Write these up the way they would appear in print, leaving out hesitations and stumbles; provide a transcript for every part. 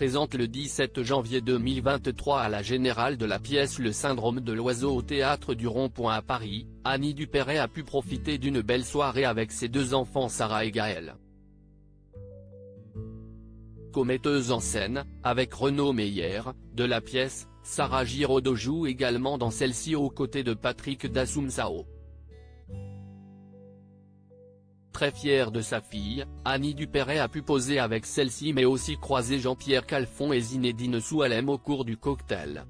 présente le 17 janvier 2023 à la Générale de la pièce Le Syndrome de l'Oiseau au Théâtre du Rond-Point à Paris. Annie Dupéret a pu profiter d'une belle soirée avec ses deux enfants Sarah et Gaël. Commetteuse en scène, avec Renaud Meyer, de la pièce, Sarah Giraudot joue également dans celle-ci aux côtés de Patrick d'Assoumsao. Très fière de sa fille, Annie Dupéret a pu poser avec celle-ci mais aussi croiser Jean-Pierre Calfon et Zinedine Soualem au cours du cocktail.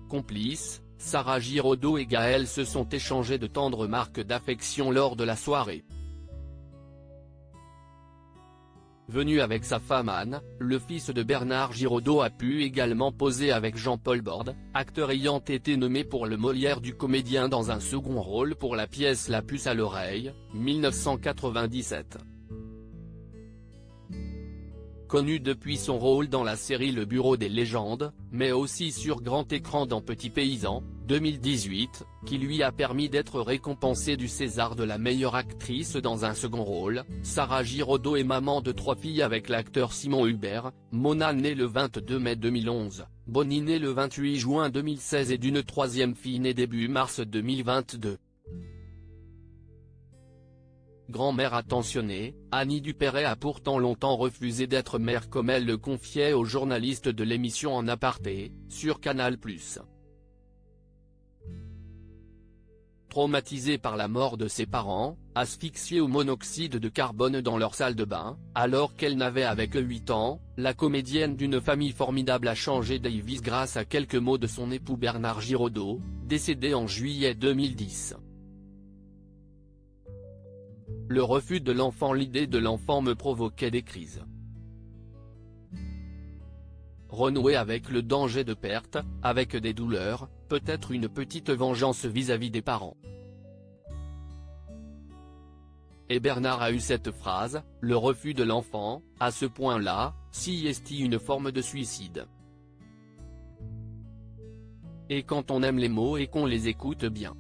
Complices, Sarah Giraudot et Gaël se sont échangés de tendres marques d'affection lors de la soirée. Venu avec sa femme Anne, le fils de Bernard Giraudot a pu également poser avec Jean-Paul Borde, acteur ayant été nommé pour le Molière du comédien dans un second rôle pour la pièce La puce à l'oreille, 1997. Connu depuis son rôle dans la série Le Bureau des légendes, mais aussi sur grand écran dans Petit Paysan, 2018, qui lui a permis d'être récompensée du César de la meilleure actrice dans un second rôle, Sarah Giraudot est maman de 3 filles avec l'acteur Simon Hubert, Mona née le 22 mai 2011, Bonnie née le 28 juin 2016 et d'une troisième fille née début mars 2022. Grand-mère attentionnée, Annie Dupéret a pourtant longtemps refusé d'être mère comme elle le confiait aux journalistes de l'émission En Aparté, sur Canal+. Traumatisée par la mort de ses parents, asphyxiée au monoxyde de carbone dans leur salle de bain, alors qu'elle n'avait avec 8 ans, la comédienne d'une famille formidable a changé Davis grâce à quelques mots de son époux Bernard Giraudot, décédé en juillet 2010. Le refus de l'enfant. L'idée de l'enfant me provoquait des crises. Renouer avec le danger de perte, avec des douleurs, peut-être une petite vengeance vis-à-vis des parents. Et Bernard a eu cette phrase, le refus de l'enfant, à ce point-là, si est une forme de suicide. Et quand on aime les mots et qu'on les écoute bien.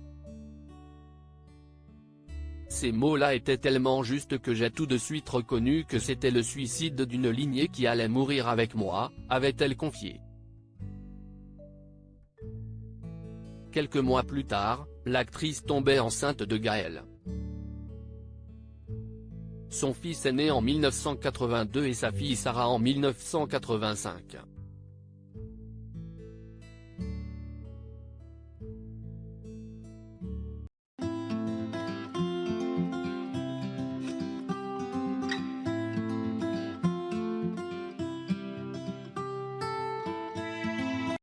Ces mots-là étaient tellement justes que j'ai tout de suite reconnu que c'était le suicide d'une lignée qui allait mourir avec moi, avait-elle confié. Quelques mois plus tard, l'actrice tombait enceinte de Gaël. Son fils est né en 1982 et sa fille Sarah en 1985.